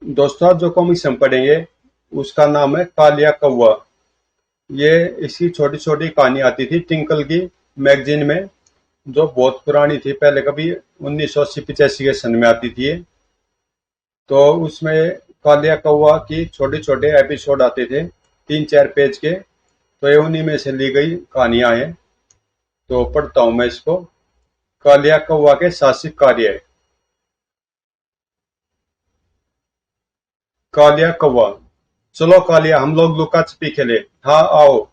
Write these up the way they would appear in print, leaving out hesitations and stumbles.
दोस्तों जो कॉमिक्स हम पढ़ेंगे उसका नाम है कालिया कौवा। ये इसकी छोटी छोटी कहानी आती थी टिंकल की मैगजीन में, जो बहुत पुरानी थी, पहले कभी 1980-85 के सन में आती थी ये। तो उसमें कालिया कौवा की छोटे छोटे एपिसोड आते थे, 3-4 पेज के। तो ये उन्हीं में से ली गई कहानियां हैं। तो पढ़ता हूं मैं इसको। कालिया कौवा के साहसिक कार्य। कालिया कौवा। चलो कालिया, हम लोग लुका छिपी खेले। हाँ आओ।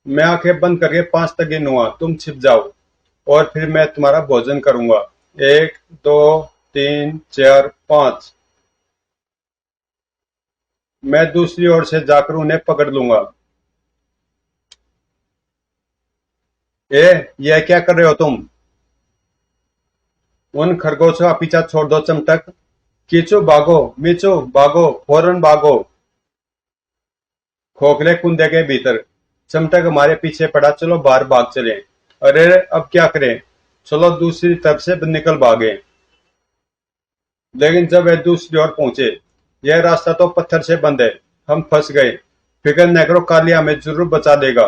मैं आंखें बंद करके 5 तक गिनूंगा, तुम छिप जाओ और फिर मैं तुम्हारा भोजन करूंगा। 1, 2, 3, 4, 5। मैं दूसरी ओर से जाकर उन्हें पकड़ लूंगा। यह क्या कर रहे हो तुम? उन खरगोशों का पीछा छोड़ दो चमटक। कीचू भागो, मीचू भागो, फौरन भागो। खोखले कुंदे के भीतर चमटक हमारे पीछे पड़ा, चलो बाहर भाग चले। अरे अब क्या करें? चलो दूसरी तरफ से निकल भागे। लेकिन जब वे दूसरी ओर पहुंचे, यह रास्ता तो पत्थर से बंद है, हम फंस गए। फिक्र न करो, कालिया हमें जरूर बचा देगा।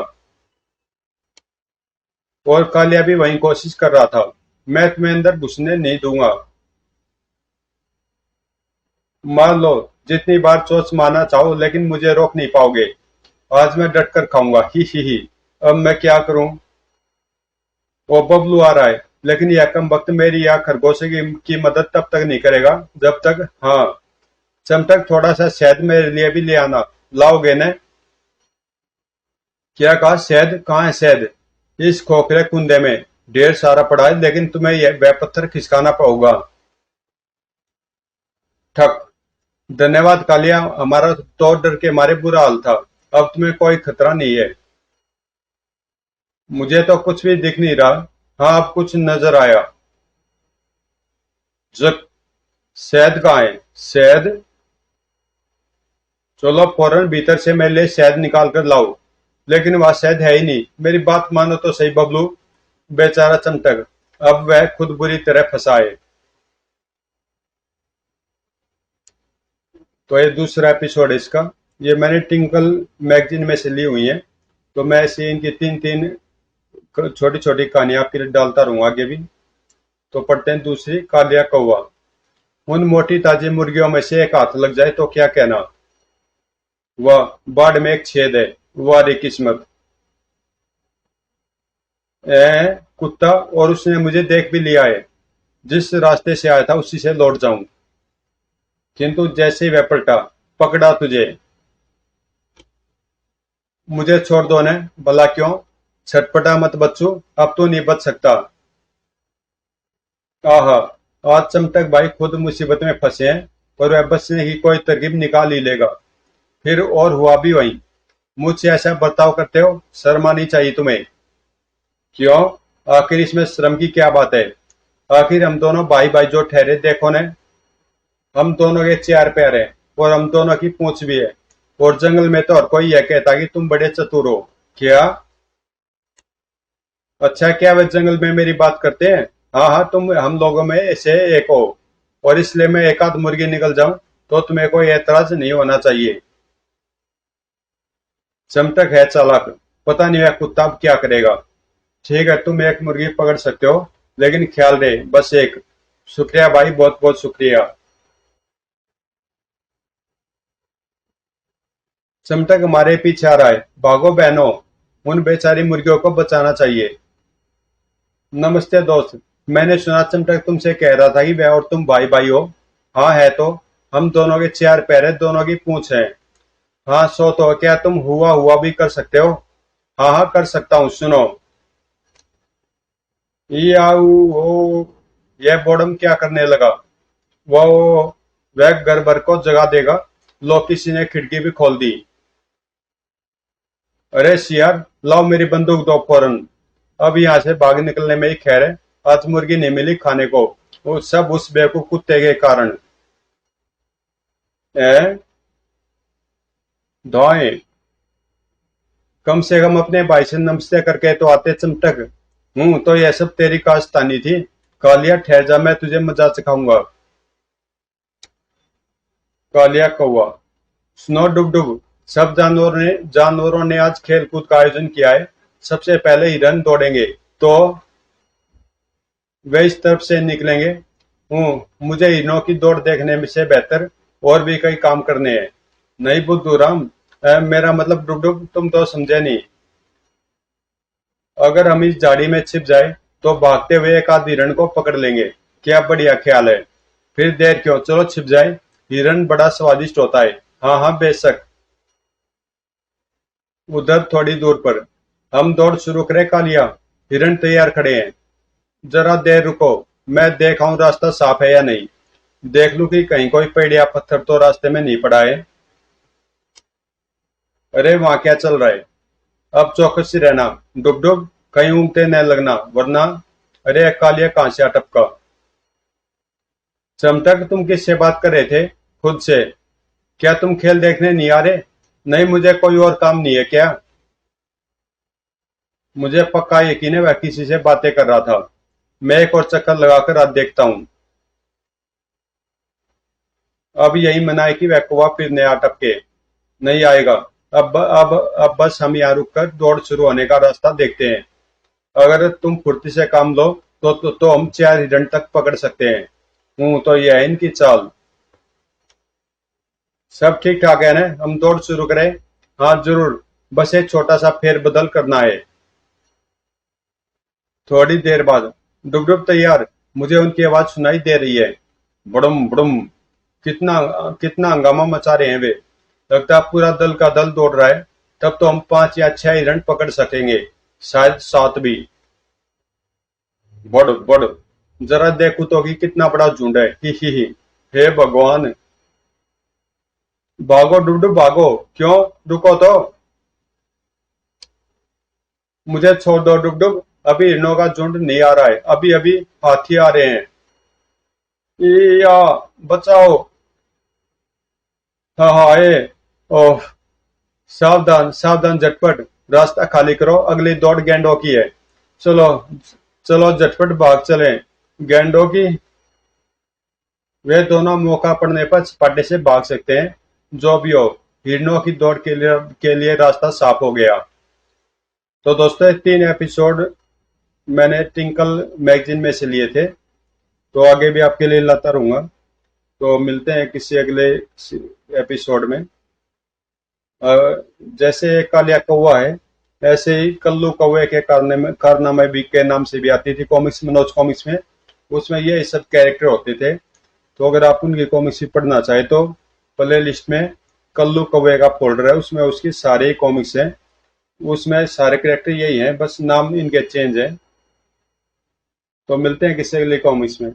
और कालिया भी वही कोशिश कर रहा था। मैं तुम्हें अंदर घुसने नहीं दूंगा। मार लो, जितनी बार चोंच मारना चाहो, लेकिन मुझे रोक नहीं पाओगे। आज मैं डट कर खाऊंगा। ही। अब मैं क्या करूं? वो बबलू आ रहा है, लेकिन यह कम वक्त मेरी या खरगोश की मदद तब तक नहीं करेगा जब तक। हाँ, चमटक थोड़ा सा शहद मेरे लिए भी ले आना। लाओगे न? क्या कहा? शहद कहाँ है? शहद इस खोखले कुंदे में ढेर सारा पड़ा है, लेकिन तुम्हें यह वह पत्थर खिसकाना पड़ेगा। ठक। धन्यवाद कालिया, हमारा तो डर के मारे बुरा हाल था। अब तुम्हें कोई खतरा नहीं है। मुझे तो कुछ भी दिख नहीं रहा। हाँ, अब कुछ नजर आया। जक। शहद कहाँ है? शहद? चलो फौरन भीतर से मेरे लिए शहद निकाल कर लाओ। लेकिन वह शहद है ही नहीं। मेरी बात मानो तो सही बबलू। बेचारा चमटक, अब वह खुद बुरी तरह फंसा है। तो ये दूसरा एपिसोड है इसका। ये मैंने टिंकल मैगजीन में से ली हुई है। तो मैं ऐसे इनकी 3-3 छोटी छोटी कहानियां फिर डालता रहूंगा आगे भी। तो पढ़ते हैं दूसरी, कालिया कौवा। उन मोटी ताजी मुर्गियों में से एक हाथ लग जाए तो क्या कहना? वह बाड़ में एक छेद है। वाह रे किस्मत। कुत्ता, और उसने मुझे देख भी लिया है। जिस रास्ते से आया था उसी से लौट जाऊं। किंतु जैसे ही वह पलटा, पकड़ा तुझे। मुझे छोड़ दो ने। भला क्यों? छटपटा मत बच्चू, अब तो नहीं बच सकता। आहा, आज चमटक भाई खुद मुसीबत में फंसे हैं, पर वह बचने की कोई तरकीब निकाल ही लेगा। फिर और हुआ भी वही। मुझसे ऐसा बर्ताव करते हो, शर्म आनी चाहिए तुम्हें। क्यों? आखिर इसमें शर्म की क्या बात है? आखिर हम दोनों भाई भाई जो ठहरे, देखो ने। हम दोनों के 4 पैर हैं और हम दोनों की पूंछ भी है। और जंगल में तो हर कोई यह कहता कि तुम बड़े चतुर हो। क्या? अच्छा, क्या वे जंगल में मेरी बात करते हैं? हाँ हाँ, तुम हम लोगों में से एक हो, और इसलिए मैं एक आध मुर्गी निकल जाऊं तो तुम्हें कोई ऐतराज नहीं होना चाहिए। चमटक है चालाक। पता नहीं वह कुत्ता अब क्या करेगा। ठीक है, तुम एक मुर्गी पकड़ सकते हो, लेकिन ख्याल रहे, बस एक। शुक्रिया भाई, बहुत बहुत शुक्रिया। चमटक हमारे पीछे आ रहा है, भागो बहनों। उन बेचारी मुर्गियों को बचाना चाहिए। नमस्ते दोस्त। मैंने सुना चमटक तुमसे कह रहा था कि वह और तुम भाई भाई हो। हाँ है तो। हम दोनों के 4 पैर है, दोनों की पूंछ है। हाँ सो तो क्या तुम हुआ हुआ भी कर सकते हो? हाँ हाँ, कर सकता हूँ, सुनो। याऊ हो। यह बोर्डम क्या करने लगा? वो वह घर भर को जगा देगा। लो, किसी ने खिड़की भी खोल दी। अरे सियार, लाओ मेरी बंदूक दो फौरन। अब यहाँ से भाग निकलने में ही खैर है। आज मुर्गी नहीं मिली खाने को, वो सब उस बेवकूफ कुत्ते के कारण। ए धोए। कम से कम अपने भाई से नमस्ते करके तो आते चमटक। तो यह सब तेरी काशतानी थी। कालिया ठहर जा, मैं तुझे मजा सिखाऊंगा। कालिया कौवा। सुनो डुगडुग, सब जानवरों ने आज खेल कूद का आयोजन किया है। सबसे पहले हिरन दौड़ेंगे, तो वे इस तरफ से निकलेंगे। मुझे हिरणों की दौड़ देखने में से बेहतर और भी कई काम करने हैं। नहीं बुद्धूराम, मेरा मतलब डुगडुग, तुम तो समझे नहीं। अगर हम इस झाड़ी में छिप जाए तो भागते हुए एक आध हिरण को पकड़ लेंगे। क्या बढ़िया ख्याल है। फिर देर क्यों, चलो छिप जाए। हिरण बड़ा स्वादिष्ट होता है। हाँ हाँ बेशक। उधर थोड़ी दूर पर हम दौड़ शुरू करें कालिया। हिरण तैयार खड़े हैं। जरा देर रुको, मैं देखाऊं रास्ता साफ है या नहीं। देख लूं कि कहीं कोई पेड़ या पत्थर तो रास्ते में नहीं पड़ा है। अरे वहां क्या चल रहा है। अब चौकसी रहना डुगडुग, कहीं ऊँगते न लगना वरना। अरे कालिया कहां से अटपका। चमटक, तुम किससे बात कर रहे थे। खुद से। क्या तुम खेल देखने नहीं आ रहे। नहीं, मुझे कोई और काम नहीं है क्या। मुझे पक्का यकीन है वह किसी से बातें कर रहा था। मैं एक और चक्कर लगाकर आज देखता हूँ। अब यही मना है कि वह कुआ फिर नया अटके नहीं आएगा। अब बस हम यहाँ रुककर दौड़ शुरू होने का रास्ता देखते हैं। अगर तुम फुर्ती से काम लो तो हम 4 हिरण तक पकड़ सकते हैं। तो यह है इनकी चाल। सब ठीक ठाक है ना, हम दौड़ शुरू करें। हाँ जरूर, बस एक छोटा सा फेरबदल करना है। थोड़ी देर बाद डुगडुग तैयार, मुझे उनकी आवाज सुनाई दे रही है। बड़ुम बड़ुम। कितना कितना हंगामा मचा रहे हैं वे। लगता है पूरा दल का दल दौड़ रहा है। तब तो हम 5 या 6 हिरण पकड़ सकेंगे, शायद 7 भी। बड़ बड़, जरा देखो तो कि कितना बड़ा झुंड है। ही। हे भगवान। भागो डुगडुग भागो। क्यों, रुको तो। मुझे छोड़ दो डुगडुग, अभी हिरणों का झुंड नहीं आ रहा है, अभी अभी हाथी आ रहे हैं। या बचाओ। हाँ हाँ ए। ओह। सावधान सावधान, झटपट रास्ता खाली करो, अगली दौड़ गेंडों की है। चलो चलो झटपट भाग चलें। गेंडों की। वे दोनों मौका पड़ने पर सपाटे से भाग सकते हैं। जो भी हो, हिरणों की दौड़ के लिए रास्ता साफ हो गया। तो दोस्तों, 3 एपिसोड मैंने टिंकल मैगजीन में से लिए थे, तो आगे भी आपके लिए लाता रहूंगा। तो मिलते हैं किसी अगले एपिसोड में। जैसे कालिया कौवा है, ऐसे ही कल्लू कौवे के कारनामे भी के नाम से भी आती थी कॉमिक्स, मनोज कॉमिक्स में। उसमें ये सब कैरेक्टर होते थे। तो अगर आप उनकी कॉमिक्स भी पढ़ना चाहे तो प्ले लिस्ट में कल्लू कौवे का फोल्डर है, उसमें उसकी सारे कॉमिक्स हैं। उसमें सारे कैरेक्टर यही हैं, बस नाम इनके चेंज हैं। तो मिलते हैं किसी अगले कॉमिक्स में।